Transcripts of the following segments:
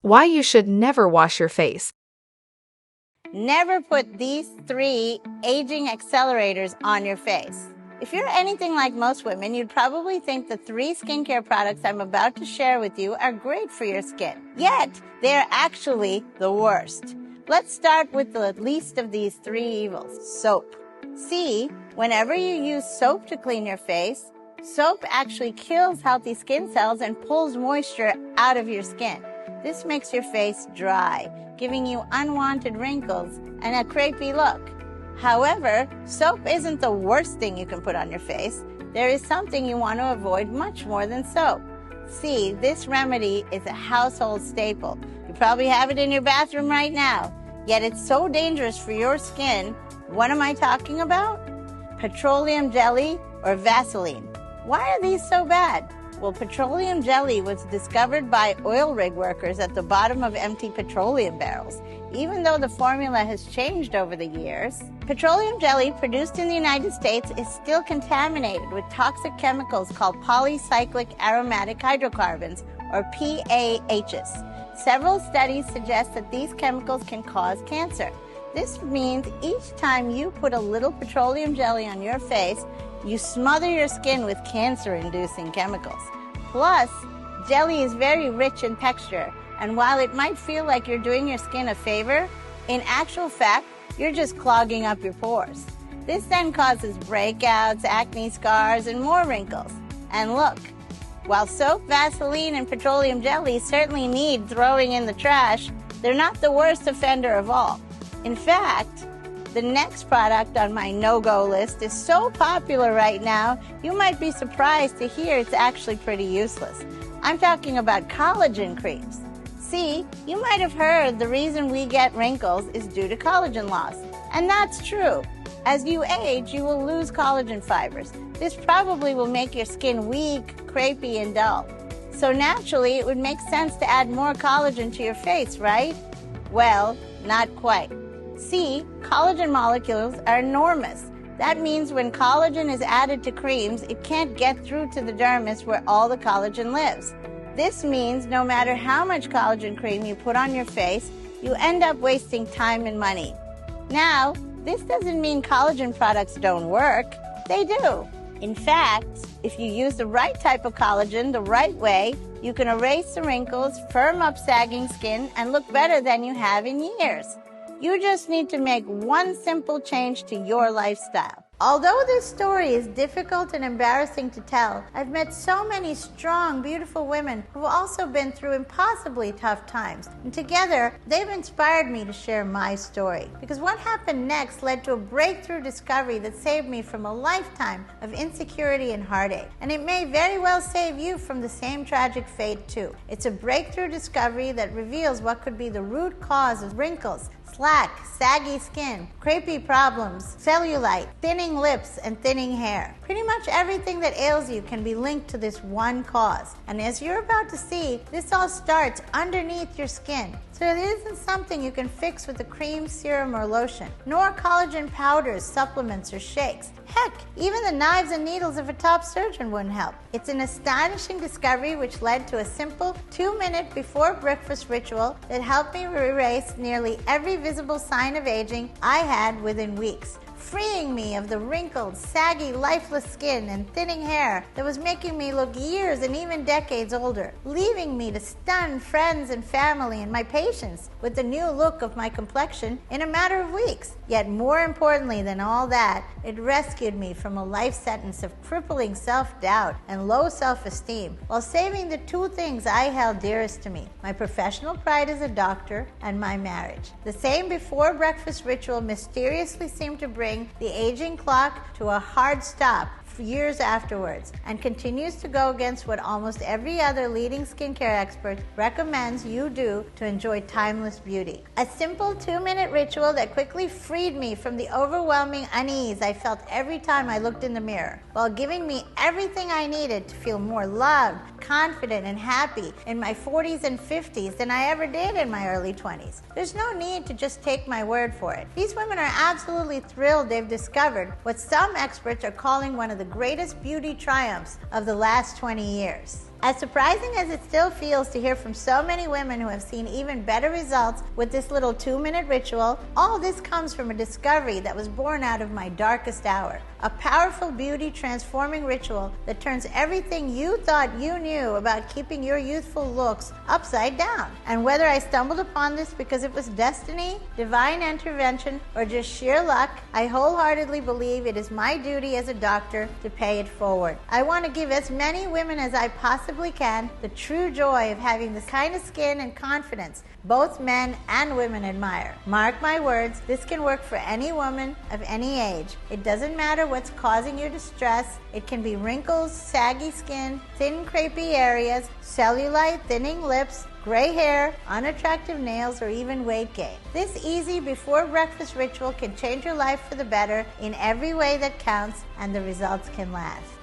Why you should never wash your face. Never put these 3 aging accelerators on your face. If you're anything like most women, you'd probably think the 3 skincare products I'm about to share with you are great for your skin. Yet, they're actually the worst. Let's start with the least of these 3 evils, soap. See, whenever you use soap to clean your face, soap actually kills healthy skin cells and pulls moisture out of your skin. This makes your face dry, giving you unwanted wrinkles and a crepey look. However, soap isn't the worst thing you can put on your face. There is something you want to avoid much more than soap. See, this remedy is a household staple. You probably have it in your bathroom right now, yet it's so dangerous for your skin. What am I talking about? Petroleum jelly or Vaseline. Why are these so bad? Well, petroleum jelly was discovered by oil rig workers at the bottom of empty petroleum barrels. Even though the formula has changed over the years, petroleum jelly produced in the United States is still contaminated with toxic chemicals called polycyclic aromatic hydrocarbons, or PAHs. Several studies suggest that these chemicals can cause cancer. This means each time you put a little petroleum jelly on your face, you smother your skin with cancer-inducing chemicals. Plus, jelly is very rich in texture, and while it might feel like you're doing your skin a favor, in actual fact, you're just clogging up your pores. This then causes breakouts, acne scars, and more wrinkles. And look, while soap, Vaseline, and petroleum jelly certainly need throwing in the trash, they're not the worst offender of all. In fact, the next product on my no-go list is so popular right now, you might be surprised to hear it's actually pretty useless. I'm talking about collagen creams. See, you might have heard the reason we get wrinkles is due to collagen loss. And that's true. As you age, you will lose collagen fibers. This probably will make your skin weak, crepey, and dull. So naturally, it would make sense to add more collagen to your face, right? Well, not quite. See, collagen molecules are enormous. That means when collagen is added to creams, it can't get through to the dermis where all the collagen lives. This means no matter how much collagen cream you put on your face, you end up wasting time and money. Now, this doesn't mean collagen products don't work. They do. In fact, if you use the right type of collagen the right way, you can erase the wrinkles, firm up sagging skin, and look better than you have in years. You just need to make one simple change to your lifestyle. Although this story is difficult and embarrassing to tell, I've met so many strong, beautiful women who've also been through impossibly tough times. And together, they've inspired me to share my story. Because what happened next led to a breakthrough discovery that saved me from a lifetime of insecurity and heartache. And it may very well save you from the same tragic fate too. It's a breakthrough discovery that reveals what could be the root cause of wrinkles, slack, saggy skin, crepey problems, cellulite, thinning lips, and thinning hair. Pretty much everything that ails you can be linked to this one cause. And as you're about to see, this all starts underneath your skin. So it isn't something you can fix with a cream, serum, or lotion, nor collagen powders, supplements, or shakes. Heck, even the knives and needles of a top surgeon wouldn't help. It's an astonishing discovery which led to a simple 2-minute before breakfast ritual that helped me erase nearly every visible sign of aging I had within weeks, freeing me of the wrinkled, saggy, lifeless skin and thinning hair that was making me look years and even decades older, leaving me to stun friends and family and my patients with the new look of my complexion in a matter of weeks. Yet more importantly than all that, it rescued me from a life sentence of crippling self-doubt and low self-esteem, while saving the 2 things I held dearest to me: my professional pride as a doctor and my marriage. The same before breakfast ritual mysteriously seemed to bring the aging clock to a hard stop years afterwards, and continues to go against what almost every other leading skincare expert recommends you do to enjoy timeless beauty. A simple 2-minute ritual that quickly freed me from the overwhelming unease I felt every time I looked in the mirror, while giving me everything I needed to feel more loved, confident, and happy in my 40s and 50s than I ever did in my early 20s. There's no need to just take my word for it. These women are absolutely thrilled they've discovered what some experts are calling one of the greatest beauty triumphs of the last 20 years. As surprising as it still feels to hear from so many women who have seen even better results with this little 2-minute ritual, all this comes from a discovery that was born out of my darkest hour. A powerful beauty transforming ritual that turns everything you thought you knew about keeping your youthful looks upside down. And whether I stumbled upon this because it was destiny, divine intervention, or just sheer luck, I wholeheartedly believe it is my duty as a doctor to pay it forward. I want to give as many women as I possibly can the true joy of having this kind of skin and confidence both men and women admire. Mark my words, this can work for any woman of any age. It doesn't matter what's causing you distress. It can be wrinkles, saggy skin, thin, crepey areas, cellulite, thinning lips, gray hair, unattractive nails, or even weight gain. This easy before breakfast ritual can change your life for the better in every way that counts, and the results can last.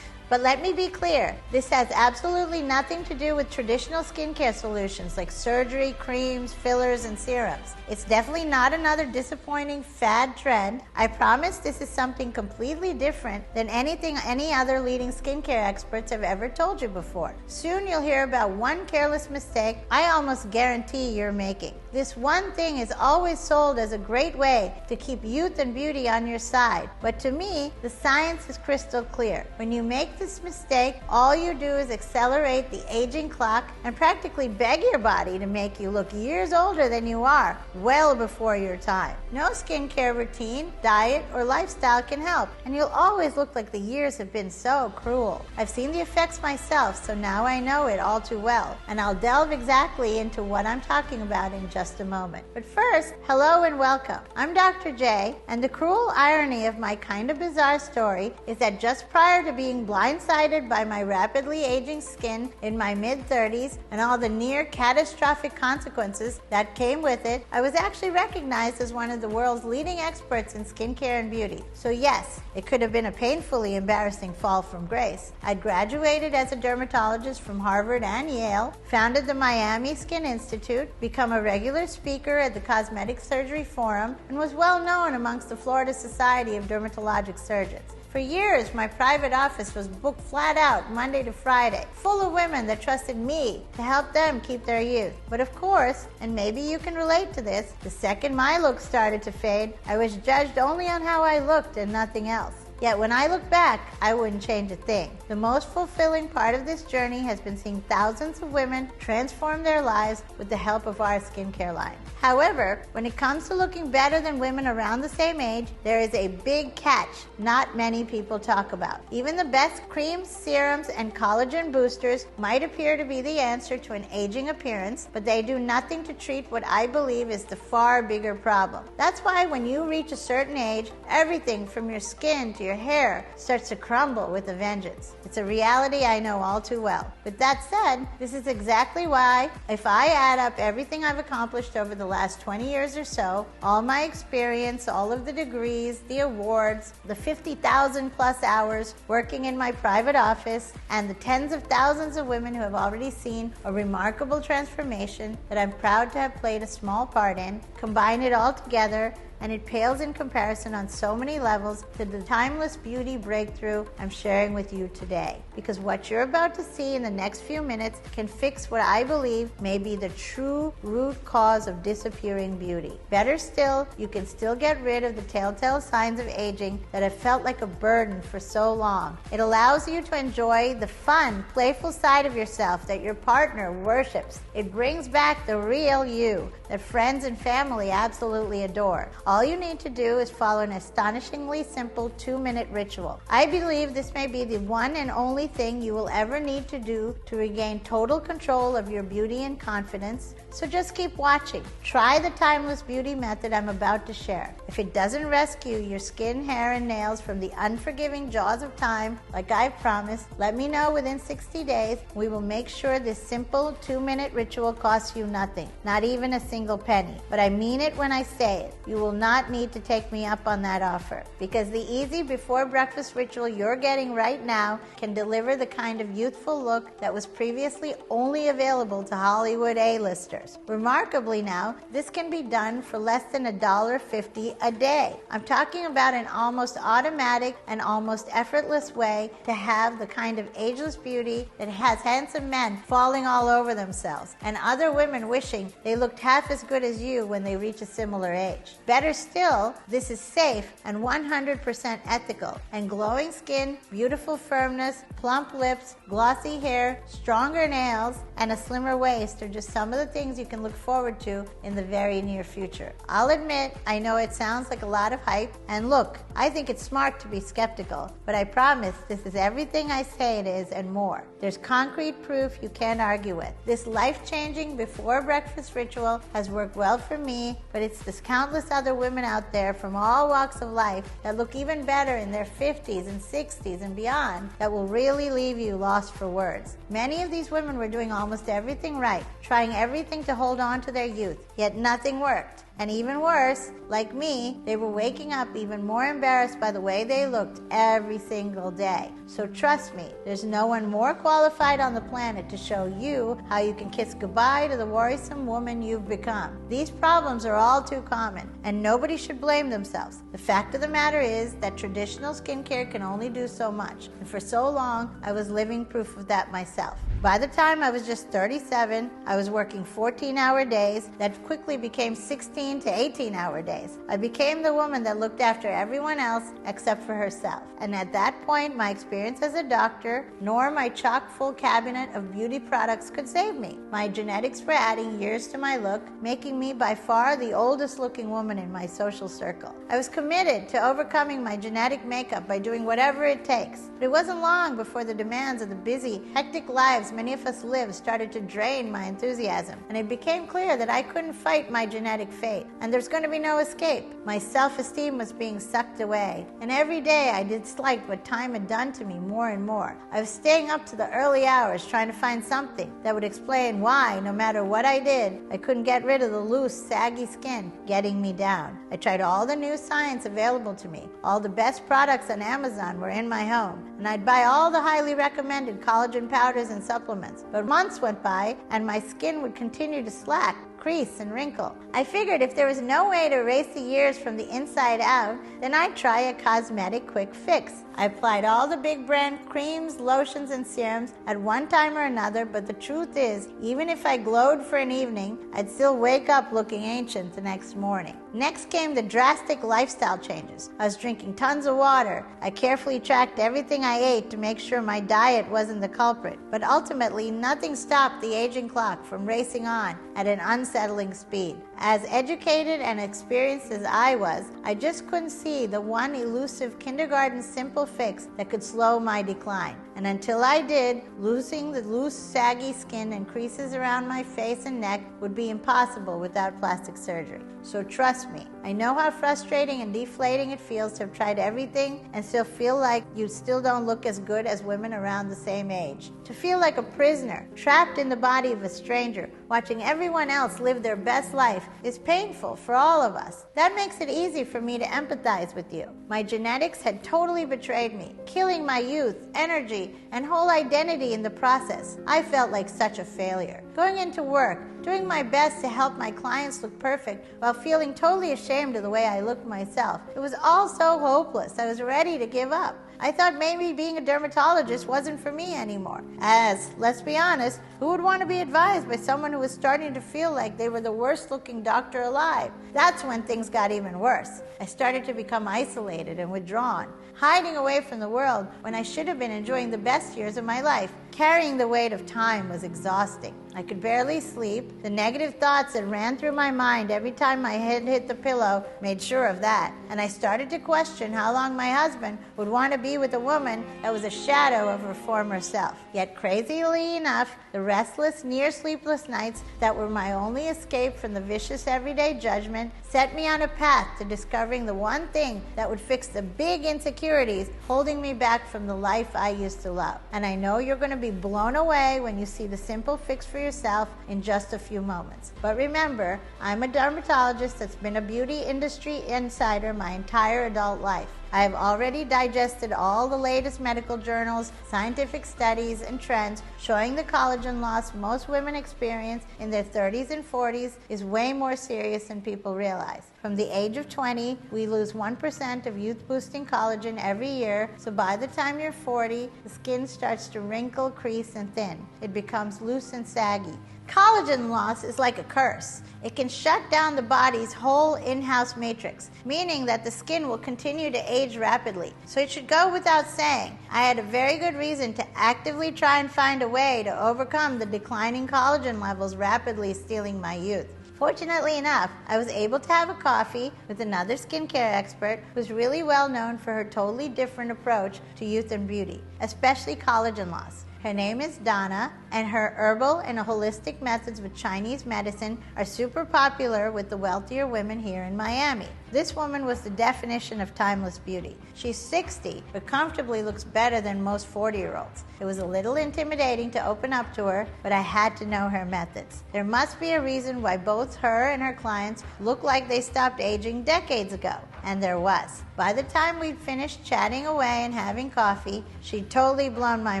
But let me be clear, this has absolutely nothing to do with traditional skincare solutions like surgery, creams, fillers, and serums. It's definitely not another disappointing fad trend. I promise this is something completely different than anything any other leading skincare experts have ever told you before. Soon you'll hear about one careless mistake I almost guarantee you're making. This one thing is always sold as a great way to keep youth and beauty on your side. But to me, the science is crystal clear. When you make this mistake, all you do is accelerate the aging clock and practically beg your body to make you look years older than you are, well before your time. No skincare routine, diet, or lifestyle can help, and you'll always look like the years have been so cruel. I've seen the effects myself, so now I know it all too well, and I'll delve exactly into what I'm talking about in just a moment. But first, hello and welcome. I'm Dr. J, and the cruel irony of my kind of bizarre story is that just prior to being blindsided by my rapidly aging skin in my mid-30s and all the near catastrophic consequences that came with it, I was actually recognized as one of the world's leading experts in skincare and beauty. So yes, it could have been a painfully embarrassing fall from grace. I'd graduated as a dermatologist from Harvard and Yale, founded the Miami Skin Institute, become a regular speaker at the Cosmetic Surgery Forum, and was well known amongst the Florida Society of Dermatologic Surgeons. For years, my private office was booked flat out Monday to Friday, full of women that trusted me to help them keep their youth. But of course, and maybe you can relate to this, the second my look started to fade, I was judged only on how I looked and nothing else. Yet when I look back, I wouldn't change a thing. The most fulfilling part of this journey has been seeing thousands of women transform their lives with the help of our skincare line. However, when it comes to looking better than women around the same age, there is a big catch not many people talk about. Even the best creams, serums, and collagen boosters might appear to be the answer to an aging appearance, but they do nothing to treat what I believe is the far bigger problem. That's why when you reach a certain age, everything from your skin to your hair starts to crumble with a vengeance. It's a reality I know all too well. With that said, this is exactly why, if I add up everything I've accomplished over the last 20 years or so, all my experience, all of the degrees, the awards, the 50,000 plus hours working in my private office, and the tens of thousands of women who have already seen a remarkable transformation that I'm proud to have played a small part in, combine it all together, and it pales in comparison on so many levels to the timeless beauty breakthrough I'm sharing with you today. Because what you're about to see in the next few minutes can fix what I believe may be the true root cause of disappearing beauty. Better still, you can still get rid of the telltale signs of aging that have felt like a burden for so long. It allows you to enjoy the fun, playful side of yourself that your partner worships. It brings back the real you that friends and family absolutely adore. All you need to do is follow an astonishingly simple 2-minute ritual. I believe this may be the one and only thing you will ever need to do to regain total control of your beauty and confidence, so just keep watching. Try the timeless beauty method I'm about to share. If it doesn't rescue your skin, hair, and nails from the unforgiving jaws of time, like I've promised, let me know within 60 days. We will make sure this simple 2-minute ritual costs you nothing, not even a single penny. But I mean it when I say it. You will not need to take me up on that offer, because the easy before breakfast ritual you're getting right now can deliver the kind of youthful look that was previously only available to Hollywood A-listers. Remarkably now, this can be done for less than $1.50 a day. I'm talking about an almost automatic and almost effortless way to have the kind of ageless beauty that has handsome men falling all over themselves and other women wishing they looked half as good as you when they reach a similar age. Better still, this is safe and 100% ethical, and glowing skin, beautiful firmness, plump lips, glossy hair, stronger nails, and a slimmer waist are just some of the things you can look forward to in the very near future. I'll admit, I know it sounds like a lot of hype, and look, I think it's smart to be skeptical, but I promise this is everything I say it is and more. There's concrete proof you can't argue with. This life-changing before breakfast ritual has worked well for me, but it's this countless other women out there from all walks of life that look even better in their 50s and 60s and beyond that will really leave you lost for words. Many of these women were doing almost everything right, trying everything to hold on to their youth, yet nothing worked. And even worse, like me, they were waking up even more embarrassed by the way they looked every single day. So trust me, there's no one more qualified on the planet to show you how you can kiss goodbye to the worrisome woman you've become. These problems are all too common, and nobody should blame themselves. The fact of the matter is that traditional skincare can only do so much, and for so long, I was living proof of that myself. By the time I was just 37, I was working 14-hour days that quickly became 16 to 18-hour days. I became the woman that looked after everyone else except for herself. And at that point, my experience as a doctor, nor my chock-full cabinet of beauty products could save me. My genetics were adding years to my look, making me by far the oldest-looking woman in my social circle. I was committed to overcoming my genetic makeup by doing whatever it takes. But it wasn't long before the demands of the busy, hectic lives many of us live started to drain my enthusiasm, and it became clear that I couldn't fight my genetic fate, and there's going to be no escape. My self-esteem was being sucked away, and every day I disliked what time had done to me more and more. I was staying up to the early hours trying to find something that would explain why, no matter what I did, I couldn't get rid of the loose, saggy skin getting me down. I tried all the new science available to me. All the best products on Amazon were in my home, and I'd buy all the highly recommended collagen powders and supplements. But months went by, and my skin would continue to slack, crease, and wrinkle. I figured if there was no way to erase the years from the inside out, then I'd try a cosmetic quick fix. I applied all the big brand creams, lotions, and serums at one time or another, but the truth is, even if I glowed for an evening, I'd still wake up looking ancient the next morning. Next came the drastic lifestyle changes. I was drinking tons of water. I carefully tracked everything I ate to make sure my diet wasn't the culprit. But ultimately, nothing stopped the aging clock from racing on at an unsettling speed. As educated and experienced as I was, I just couldn't see the one elusive kindergarten simple fix that could slow my decline. And until I did, losing the loose, saggy skin and creases around my face and neck would be impossible without plastic surgery. So trust me, I know how frustrating and deflating it feels to have tried everything and still feel like you still don't look as good as women around the same age. To feel like a prisoner, trapped in the body of a stranger, watching everyone else live their best life is painful for all of us. That makes it easy for me to empathize with you. My genetics had totally betrayed me, killing my youth, energy, and whole identity in the process. I felt like such a failure. Going into work, doing my best to help my clients look perfect while feeling totally ashamed of the way I looked myself. It was all so hopeless. I was ready to give up. I thought maybe being a dermatologist wasn't for me anymore. As, let's be honest, who would want to be advised by someone who was starting to feel like they were the worst looking doctor alive? That's when things got even worse. I started to become isolated and withdrawn, hiding away from the world when I should have been enjoying the best years of my life. Carrying the weight of time was exhausting. I could barely sleep. The negative thoughts that ran through my mind every time my head hit the pillow made sure of that. And I started to question how long my husband would want to be with a woman that was a shadow of her former self. Yet crazily enough, the restless, near sleepless nights that were my only escape from the vicious everyday judgment set me on a path to discovering the one thing that would fix the big insecurities holding me back from the life I used to love. And I know you're going to be be blown away when you see the simple fix for yourself in just a few moments. But remember, I'm a dermatologist that's been a beauty industry insider my entire adult life. I have already digested all the latest medical journals, scientific studies, and trends showing the collagen loss most women experience in their 30s and 40s is way more serious than people realize. From the age of 20, we lose 1% of youth-boosting collagen every year, so by the time you're 40, the skin starts to wrinkle, crease, and thin. It becomes loose and saggy. Collagen loss is like a curse. It can shut down the body's whole in-house matrix, meaning that the skin will continue to age rapidly. So it should go without saying, I had a very good reason to actively try and find a way to overcome the declining collagen levels rapidly stealing my youth. Fortunately enough, I was able to have a coffee with another skincare expert who's really well known for her totally different approach to youth and beauty, especially collagen loss. Her name is Donna, and her herbal and holistic methods with Chinese medicine are super popular with the wealthier women here in Miami. This woman was the definition of timeless beauty. She's 60, but comfortably looks better than most 40-year-olds. It was a little intimidating to open up to her, but I had to know her methods. There must be a reason why both her and her clients look like they stopped aging decades ago. And there was. By the time we'd finished chatting away and having coffee, she'd totally blown my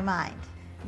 mind.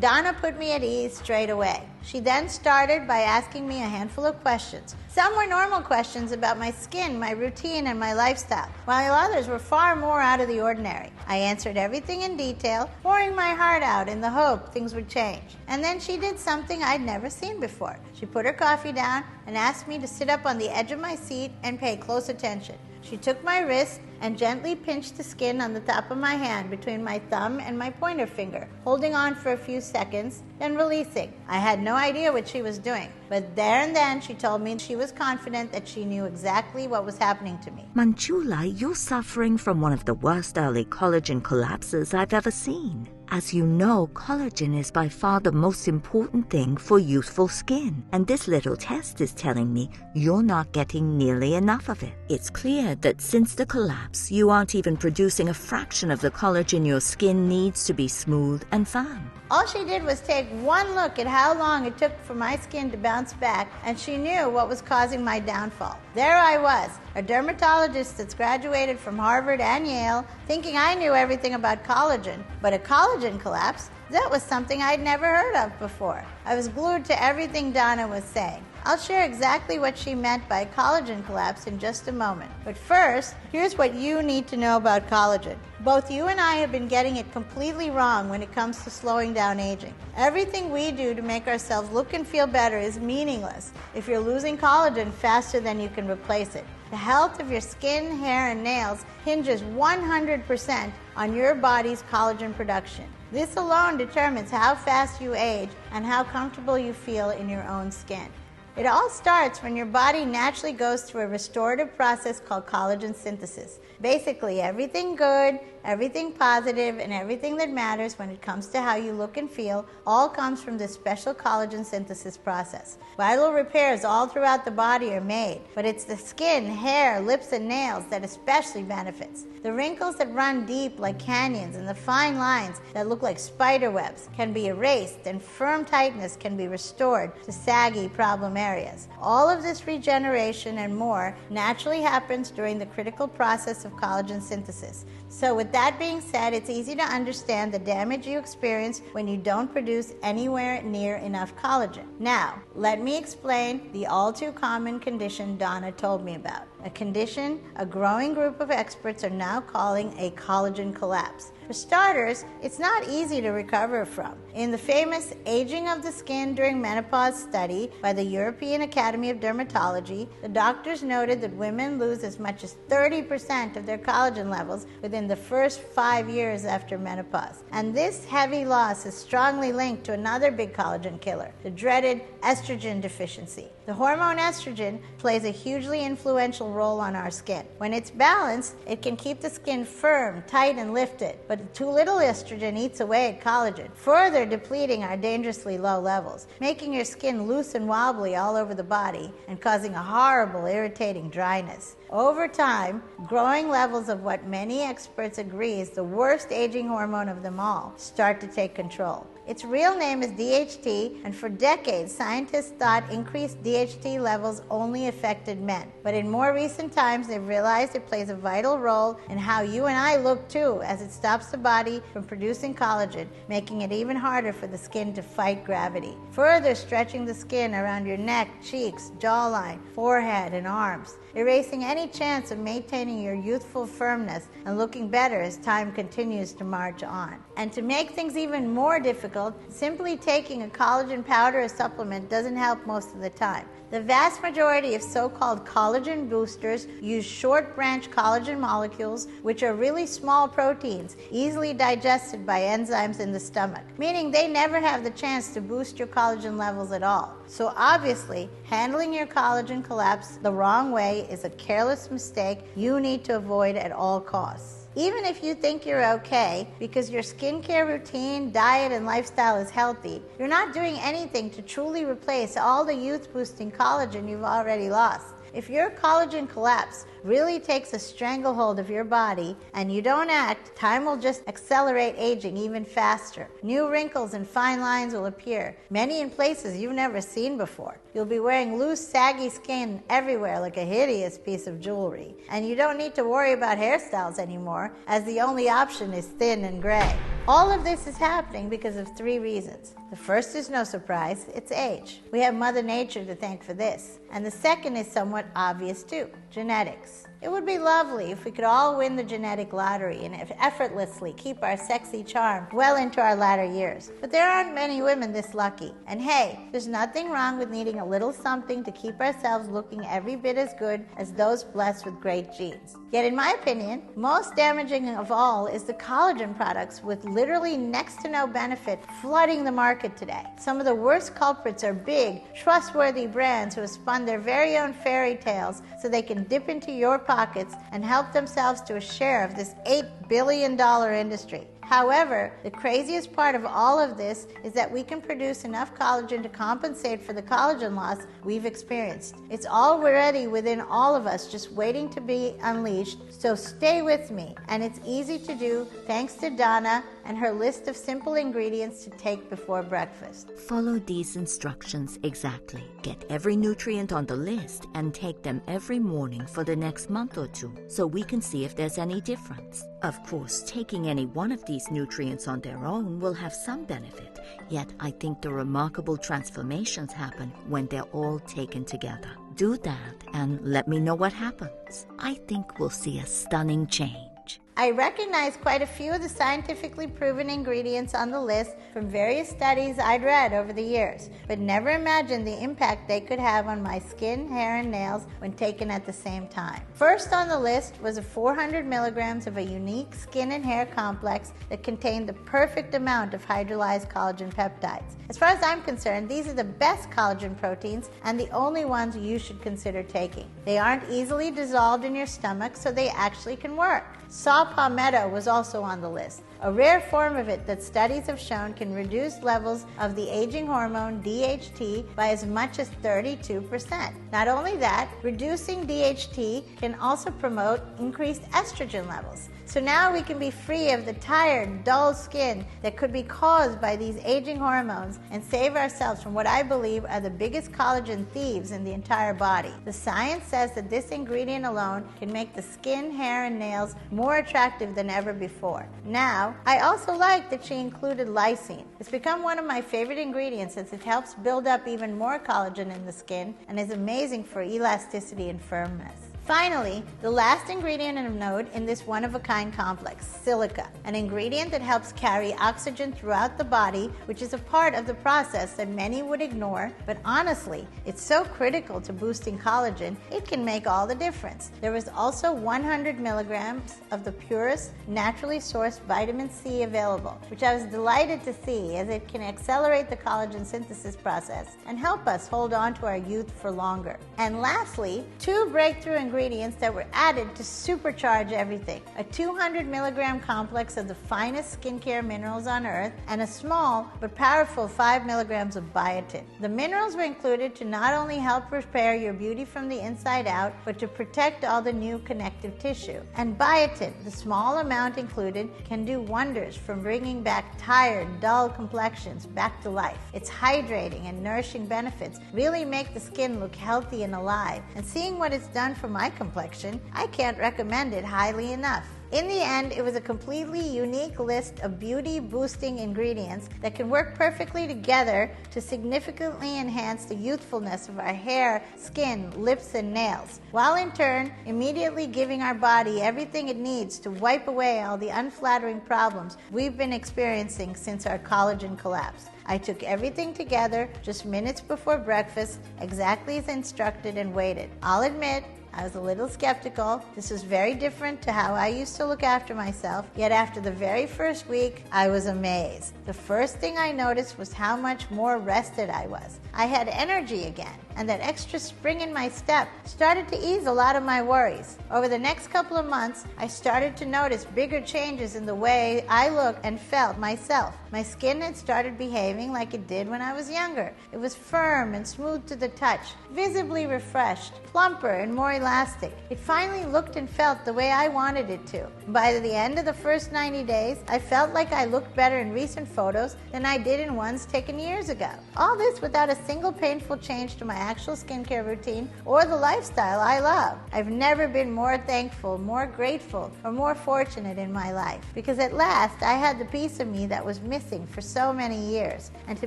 Donna put me at ease straight away. She then started by asking me a handful of questions. Some were normal questions about my skin, my routine, and my lifestyle, while others were far more out of the ordinary. I answered everything in detail, pouring my heart out in the hope things would change. And then she did something I'd never seen before. She put her coffee down and asked me to sit up on the edge of my seat and pay close attention. She took my wrist and gently pinched the skin on the top of my hand between my thumb and my pointer finger, holding on for a few seconds, then releasing. I had no idea what she was doing, but there and then she told me she was confident that she knew exactly what was happening to me. Manjula, you're suffering from one of the worst early collagen collapses I've ever seen. As you know, collagen is by far the most important thing for youthful skin, and this little test is telling me you're not getting nearly enough of it. It's clear that since the collapse, you aren't even producing a fraction of the collagen your skin needs to be smooth and firm. All she did was take one look at how long it took for my skin to bounce back, and she knew what was causing my downfall. There I was, a dermatologist that's graduated from Harvard and Yale, thinking I knew everything about collagen, but a collagen collapse? That was something I'd never heard of before. I was glued to everything Donna was saying. I'll share exactly what she meant by collagen collapse in just a moment. But first, here's what you need to know about collagen. Both you and I have been getting it completely wrong when it comes to slowing down aging. Everything we do to make ourselves look and feel better is meaningless if you're losing collagen faster than you can replace it. The health of your skin, hair, and nails hinges 100% on your body's collagen production. This alone determines how fast you age and how comfortable you feel in your own skin. It all starts when your body naturally goes through a restorative process called collagen synthesis. Basically, everything good, everything positive, and everything that matters when it comes to how you look and feel all comes from this special collagen synthesis process. Vital repairs all throughout the body are made, but it's the skin, hair, lips, and nails that especially benefits. The wrinkles that run deep like canyons and the fine lines that look like spider webs can be erased, and firm tightness can be restored to saggy problem areas. All of this regeneration and more naturally happens during the critical process of collagen synthesis. So with that being said, it's easy to understand the damage you experience when you don't produce anywhere near enough collagen. Now, let me explain the all too common condition Donna told me about. A condition a growing group of experts are now calling a collagen collapse. For starters, it's not easy to recover from. In the famous Aging of the Skin During Menopause study by the European Academy of Dermatology, the doctors noted that women lose as much as 30% of their collagen levels within the first 5 years after menopause. And this heavy loss is strongly linked to another big collagen killer, the dreaded estrogen deficiency. The hormone estrogen plays a hugely influential role on our skin. When it's balanced, it can keep the skin firm, tight, and lifted, but too little estrogen eats away at collagen, further depleting our dangerously low levels, making your skin loose and wobbly all over the body and causing a horrible, irritating dryness. Over time, growing levels of what many experts agree is the worst aging hormone of them all start to take control. Its real name is DHT, and for decades, scientists thought increased DHT levels only affected men. But in more recent times, they've realized it plays a vital role in how you and I look too, as it stops the body from producing collagen, making it even harder for the skin to fight gravity, further stretching the skin around your neck, cheeks, jawline, forehead, and arms, erasing any chance of maintaining your youthful firmness and looking better as time continues to march on. And to make things even more difficult, simply taking a collagen powder or supplement doesn't help most of the time. The vast majority of so-called collagen boosters use short-branch collagen molecules, which are really small proteins, easily digested by enzymes in the stomach, meaning they never have the chance to boost your collagen levels at all. So obviously, handling your collagen collapse the wrong way is a careless mistake you need to avoid at all costs. Even if you think you're okay because your skincare routine, diet, and lifestyle is healthy, you're not doing anything to truly replace all the youth-boosting collagen you've already lost. If your collagen collapse really takes a stranglehold of your body and you don't act, time will just accelerate aging even faster. New wrinkles and fine lines will appear, many in places you've never seen before. You'll be wearing loose, saggy skin everywhere like a hideous piece of jewelry. And you don't need to worry about hairstyles anymore, as the only option is thin and gray. All of this is happening because of 3 reasons. The first is no surprise, it's age. We have Mother Nature to thank for this. And the second is somewhat obvious too, genetics. It would be lovely if we could all win the genetic lottery and effortlessly keep our sexy charm well into our latter years. But there aren't many women this lucky. And hey, there's nothing wrong with needing a little something to keep ourselves looking every bit as good as those blessed with great genes. Yet in my opinion, most damaging of all is the collagen products with literally next to no benefit flooding the market today. Some of the worst culprits are big, trustworthy brands who have spun their very own fairy tales so they can dip into your pockets and help themselves to a share of this $8 billion industry. However, the craziest part of all of this is that we can produce enough collagen to compensate for the collagen loss we've experienced. It's already within all of us, just waiting to be unleashed, so stay with me. And it's easy to do thanks to Donna and her list of simple ingredients to take before breakfast. Follow these instructions exactly. Get every nutrient on the list and take them every morning for the next month or 2 so we can see if there's any difference. Of course, taking any one of these nutrients on their own will have some benefit, yet I think the remarkable transformations happen when they're all taken together. Do that and let me know what happens. I think we'll see a stunning change. I recognize quite a few of the scientifically proven ingredients on the list from various studies I'd read over the years, but never imagined the impact they could have on my skin, hair, and nails when taken at the same time. First on the list was 400 milligrams of a unique skin and hair complex that contained the perfect amount of hydrolyzed collagen peptides. As far as I'm concerned, these are the best collagen proteins and the only ones you should consider taking. They aren't easily dissolved in your stomach, so they actually can work. Saw palmetto was also on the list, a rare form of it that studies have shown can reduce levels of the aging hormone DHT by as much as 32%. Not only that, reducing DHT can also promote increased estrogen levels. So now we can be free of the tired, dull skin that could be caused by these aging hormones and save ourselves from what I believe are the biggest collagen thieves in the entire body. The science says that this ingredient alone can make the skin, hair, and nails more attractive than ever before. Now, I also like that she included lysine. It's become one of my favorite ingredients since it helps build up even more collagen in the skin and is amazing for elasticity and firmness. Finally, the last ingredient of note in this one-of-a-kind complex, silica, an ingredient that helps carry oxygen throughout the body, which is a part of the process that many would ignore, but honestly, it's so critical to boosting collagen, it can make all the difference. There was also 100 milligrams of the purest, naturally sourced vitamin C available, which I was delighted to see as it can accelerate the collagen synthesis process and help us hold on to our youth for longer. And lastly, 2 breakthrough ingredients ingredients that were added to supercharge everything. A 200 milligram complex of the finest skincare minerals on earth and a small but powerful 5 milligrams of biotin. The minerals were included to not only help repair your beauty from the inside out, but to protect all the new connective tissue. And biotin, the small amount included, can do wonders from bringing back tired, dull complexions back to life. Its hydrating and nourishing benefits really make the skin look healthy and alive. And seeing what it's done for my complexion, I can't recommend it highly enough. In the end, it was a completely unique list of beauty-boosting ingredients that can work perfectly together to significantly enhance the youthfulness of our hair, skin, lips, and nails, while in turn immediately giving our body everything it needs to wipe away all the unflattering problems we've been experiencing since our collagen collapse. I took everything together just minutes before breakfast, exactly as instructed, and waited. I'll admit, I was a little skeptical. This was very different to how I used to look after myself, yet after the very first week, I was amazed. The first thing I noticed was how much more rested I was. I had energy again, and that extra spring in my step started to ease a lot of my worries. Over the next couple of months, I started to notice bigger changes in the way I looked and felt myself. My skin had started behaving like it did when I was younger. It was firm and smooth to the touch, visibly refreshed, plumper and more elastic. It finally looked and felt the way I wanted it to. By the end of the first 90 days, I felt like I looked better in recent photos than I did in ones taken years ago. All this without a single painful change to my actual skincare routine or the lifestyle I love. I've never been more thankful, more grateful, or more fortunate in my life, because at last I had the piece of me that was missing for so many years. And to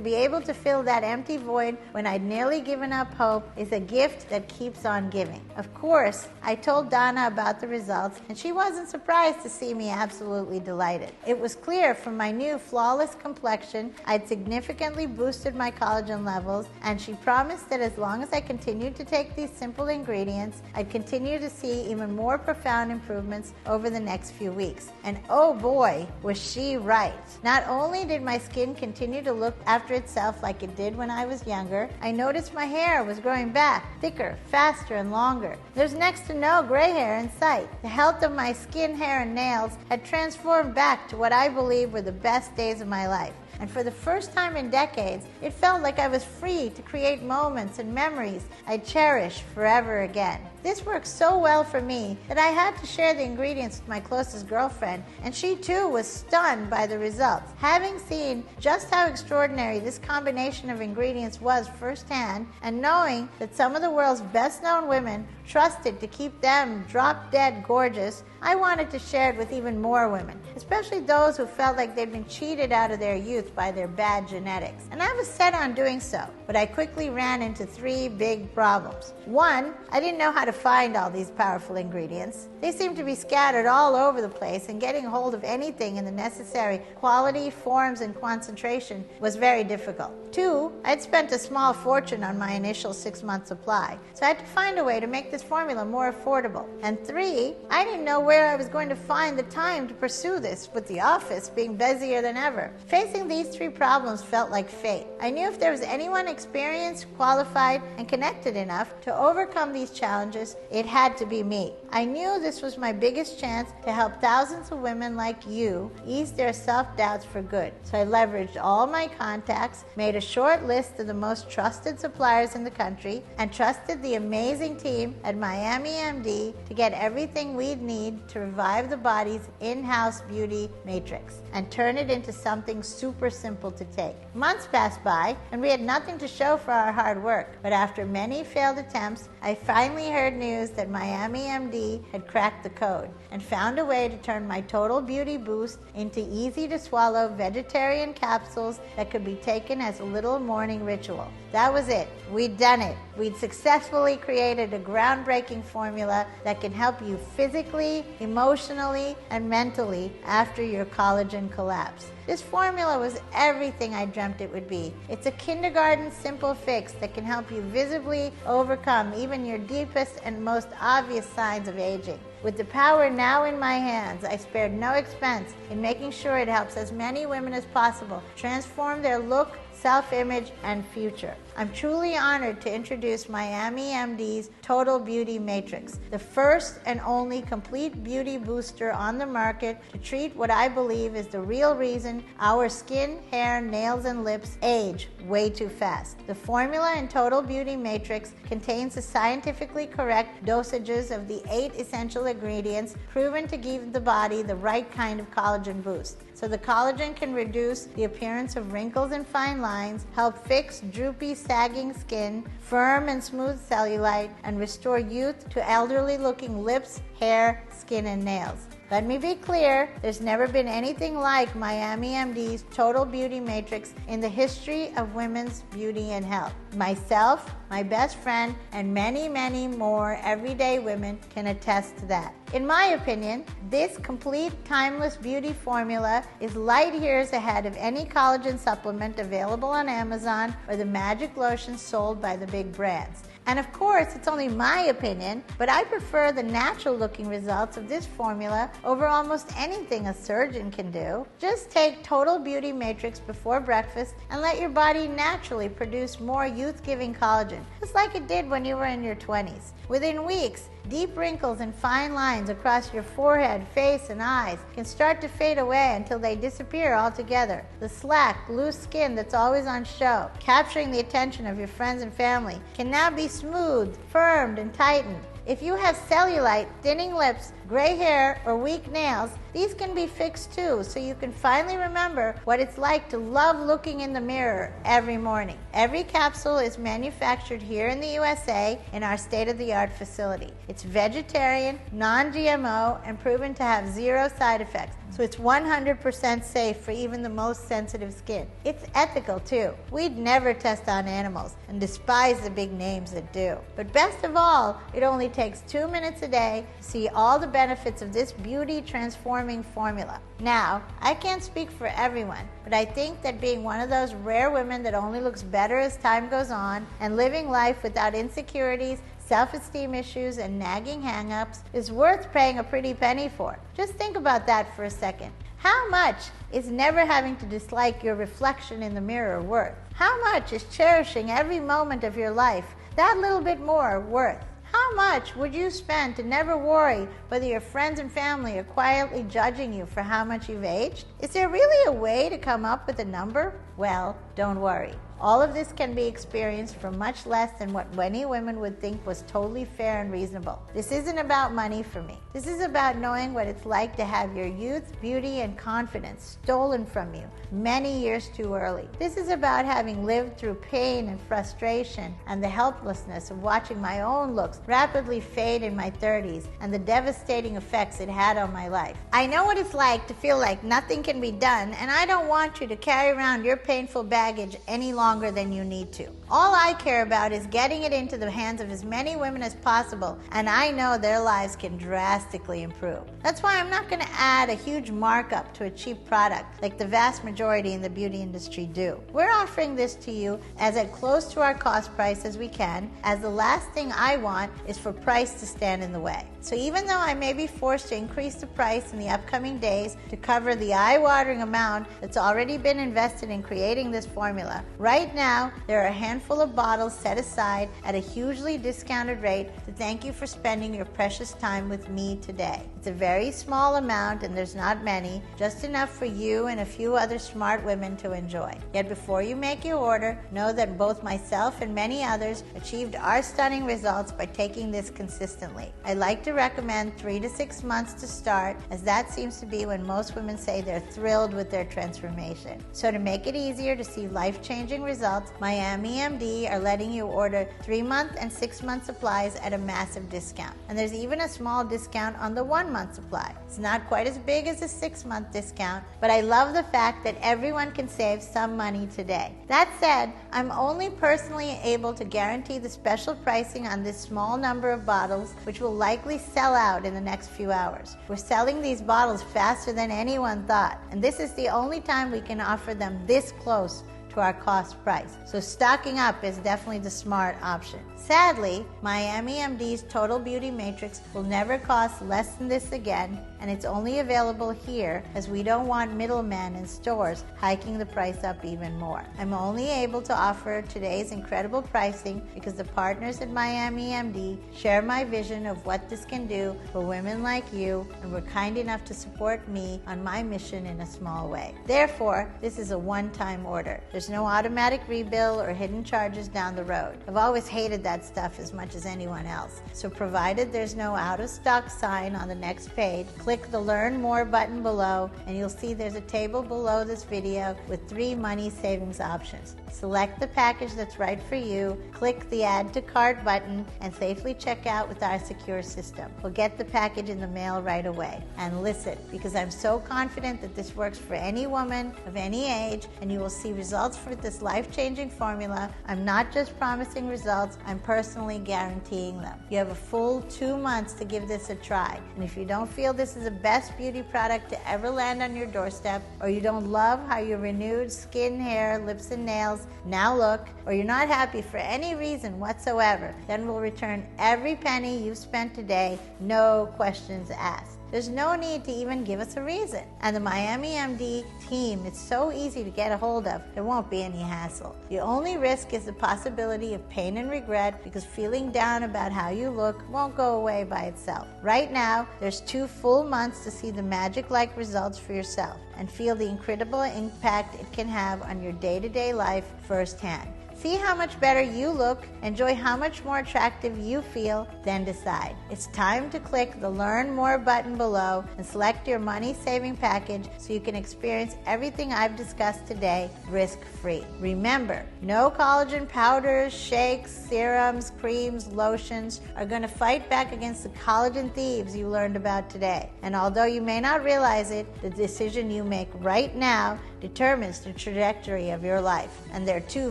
be able to fill that empty void when I'd nearly given up hope is a gift that keeps on giving. Of course, I told Donna about the results, and she wasn't surprised to see me absolutely delighted. It was clear from my new flawless complexion I'd significantly boosted my collagen levels, and she promised that as long as I continued to take these simple ingredients, I'd continue to see even more profound improvements over the next few weeks. And oh boy, was she right. Not only did my skin continue to look after itself like it did when I was younger, I noticed my hair was growing back, thicker, faster, and longer. There's next to no gray hair in sight. The health of my skin, hair, and nails had transformed back to what I believe were the best days of my life. And for the first time in decades, it felt like I was free to create moments and memories I'd cherish forever again. This worked so well for me that I had to share the ingredients with my closest girlfriend, and she too was stunned by the results. Having seen just how extraordinary this combination of ingredients was firsthand, and knowing that some of the world's best-known women trusted to keep them drop-dead gorgeous, I wanted to share it with even more women, especially those who felt like they'd been cheated out of their youth by their bad genetics. And I was set on doing so, but I quickly ran into 3 big problems. One, I didn't know how to find all these powerful ingredients. They seemed to be scattered all over the place, and getting hold of anything in the necessary quality, forms, and concentration was very difficult. 2, I'd spent a small fortune on my initial 6-month supply, so I had to find a way to make this formula more affordable. And 3, I didn't know where I was going to find the time to pursue this, with the office being busier than ever. Facing these 3 problems felt like fate. I knew if there was anyone experienced, qualified, and connected enough to overcome these challenges, it had to be me. I knew this was my biggest chance to help thousands of women like you ease their self-doubts for good. So I leveraged all my contacts, made a short list of the most trusted suppliers in the country, and trusted the amazing team at Miami MD to get everything we'd need to revive the body's in-house beauty matrix and turn it into something super simple to take. Months passed by, and we had nothing to show for our hard work. But after many failed attempts, I finally heard news that Miami MD had cracked the code and found a way to turn my total beauty boost into easy-to-swallow vegetarian capsules that could be taken as a little morning ritual. That was it. We'd done it. We'd successfully created a groundbreaking formula that can help you physically, emotionally, and mentally after your collagen collapse. This formula was everything I dreamt it would be. It's a kindergarten simple fix that can help you visibly overcome even your deepest and most obvious signs of aging. With the power now in my hands, I spared no expense in making sure it helps as many women as possible transform their look, self-image, and future. I'm truly honored to introduce Miami MD's Total Beauty Matrix, the first and only complete beauty booster on the market to treat what I believe is the real reason our skin, hair, nails, and lips age way too fast. The formula in Total Beauty Matrix contains the scientifically correct dosages of the 8 essential ingredients proven to give the body the right kind of collagen boost. So the collagen can reduce the appearance of wrinkles and fine lines, help fix droopy, sagging skin, firm and smooth cellulite, and restore youth to elderly-looking lips, hair, skin, and nails. Let me be clear, there's never been anything like Miami MD's Total Beauty Matrix in the history of women's beauty and health. Myself, my best friend, and many, many more everyday women can attest to that. In my opinion, this complete timeless beauty formula is light years ahead of any collagen supplement available on Amazon or the magic lotions sold by the big brands. And of course, it's only my opinion, but I prefer the natural looking results of this formula over almost anything a surgeon can do. Just take Total Beauty Matrix before breakfast and let your body naturally produce more youth-giving collagen, just like it did when you were in your 20s. Within weeks, deep wrinkles and fine lines across your forehead, face, and eyes can start to fade away until they disappear altogether. The slack, loose skin that's always on show, capturing the attention of your friends and family, can now be smoothed, firmed, and tightened. If you have cellulite, thinning lips, gray hair, or weak nails, these can be fixed too, so you can finally remember what it's like to love looking in the mirror every morning. Every capsule is manufactured here in the USA in our state-of-the-art facility. It's vegetarian, non-GMO, and proven to have 0 side effects, so it's 100% safe for even the most sensitive skin. It's ethical too. We'd never test on animals and despise the big names that do. But best of all, it only takes 2 minutes a day to see all the benefits of this beauty transforming formula. Now, I can't speak for everyone, but I think that being one of those rare women that only looks better as time goes on and living life without insecurities, self-esteem issues, and nagging hang-ups is worth paying a pretty penny for. Just think about that for a second. How much is never having to dislike your reflection in the mirror worth? How much is cherishing every moment of your life that little bit more worth? How much would you spend to never worry whether your friends and family are quietly judging you for how much you've aged? Is there really a way to come up with a number? Well, don't worry. All of this can be experienced for much less than what many women would think was totally fair and reasonable. This isn't about money for me. This is about knowing what it's like to have your youth, beauty, and confidence stolen from you many years too early. This is about having lived through pain and frustration and the helplessness of watching my own looks rapidly fade in my 30s and the devastating effects it had on my life. I know what it's like to feel like nothing can be done, and I don't want you to carry around your painful baggage any longer than you need to. All I care about is getting it into the hands of as many women as possible, and I know their lives can drastically improve. That's why I'm not going to add a huge markup to a cheap product like the vast majority in the beauty industry do. We're offering this to you as close to our cost price as we can, as the last thing I want is for price to stand in the way. So even though I may be forced to increase the price in the upcoming days to cover the eye-watering amount that's already been invested in creating this formula, right now there are a handful of bottles set aside at a hugely discounted rate to thank you for spending your precious time with me today. It's a very small amount and there's not many, just enough for you and a few other smart women to enjoy. Yet before you make your order, know that both myself and many others achieved our stunning results by taking this consistently. I like to recommend 3 to 6 months to start, as that seems to be when most women say they're thrilled with their transformation. So to make it easier to see life-changing results, Miami MD are letting you order 3-month and 6-month supplies at a massive discount. And there's even a small discount on the 1-month supply. It's not quite as big as a 6-month discount, but I love the fact that everyone can save some money today. That said, I'm only personally able to guarantee the special pricing on this small number of bottles, which will likely sell out in the next few hours. We're selling these bottles faster than anyone thought, and this is the only time we can offer them this close to our cost price. So stocking up is definitely the smart option. Sadly, Miami MD's Total Beauty Matrix will never cost less than this again, and it's only available here as we don't want middlemen in stores hiking the price up even more. I'm only able to offer today's incredible pricing because the partners at Miami MD share my vision of what this can do for women like you and were kind enough to support me on my mission in a small way. Therefore, this is a one-time order. There's no automatic rebill or hidden charges down the road. I've always hated that stuff as much as anyone else. So provided there's no out-of-stock sign on the next page, click the Learn More button below and you'll see there's a table below this video with 3 money savings options. Select the package that's right for you, click the Add to Cart button, and safely check out with our secure system. We'll get the package in the mail right away. And listen, because I'm so confident that this works for any woman of any age and you will see results for this life-changing formula, I'm not just promising results, I'm personally guaranteeing them. You have a full 2 months to give this a try. And if you don't feel this is the best beauty product to ever land on your doorstep, or you don't love how your renewed skin, hair, lips, and nails now look, or you're not happy for any reason whatsoever, then we'll return every penny you've spent today, no questions asked. There's no need to even give us a reason. And the Miami MD team is so easy to get a hold of, there won't be any hassle. The only risk is the possibility of pain and regret because feeling down about how you look won't go away by itself. Right now, there's 2 full months to see the magic-like results for yourself and feel the incredible impact it can have on your day-to-day life firsthand. See how much better you look, enjoy how much more attractive you feel, then decide. It's time to click the Learn More button below and select your money-saving package so you can experience everything I've discussed today risk-free. Remember, no collagen powders, shakes, serums, creams, lotions are going to fight back against the collagen thieves you learned about today. And although you may not realize it, the decision you make right now determines the trajectory of your life. And they're 2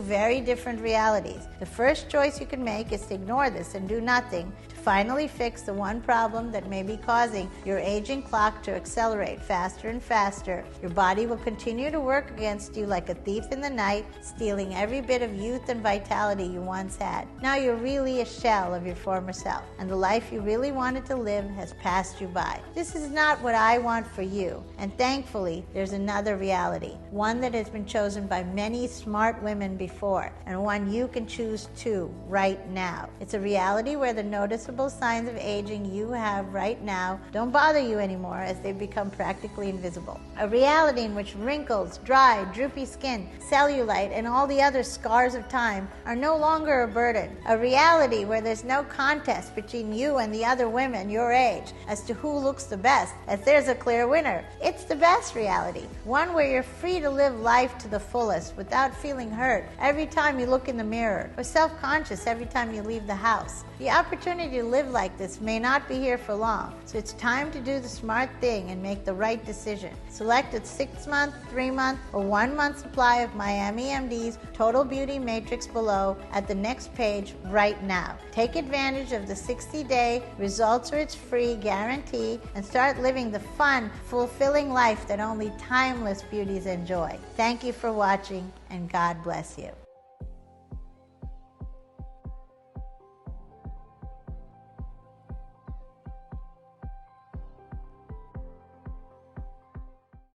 very different realities. The first choice you can make is to ignore this and do nothing to finally fix the one problem that may be causing your aging clock to accelerate faster and faster. Your body will continue to work against you like a thief in the night, stealing every bit of youth and vitality you once had. Now you're really a shell of your former self, and the life you really wanted to live has passed you by. This is not what I want for you, and thankfully there's another reality, one that has been chosen by many smart women before, and one you can choose too right now. It's a reality where the noticeable signs of aging you have right now don't bother you anymore as they become practically invisible. A reality in which wrinkles, dry, droopy skin, cellulite, and all the other scars of time are no longer a burden. A reality where there's no contest between you and the other women your age as to who looks the best, as there's a clear winner. It's the best reality, one where you're free to live life to the fullest without feeling hurt every time you look in the mirror or self-conscious every time you leave the house. The opportunity to live like this may not be here for long, so it's time to do the smart thing and make the right decision. Select a 6-month, 3-month, or 1-month supply of Miami MD's Total Beauty Matrix below at the next page right now. Take advantage of the 60-day results or it's free guarantee and start living the fun, fulfilling life that only timeless beauties enjoy. Thank you for watching, and God bless you.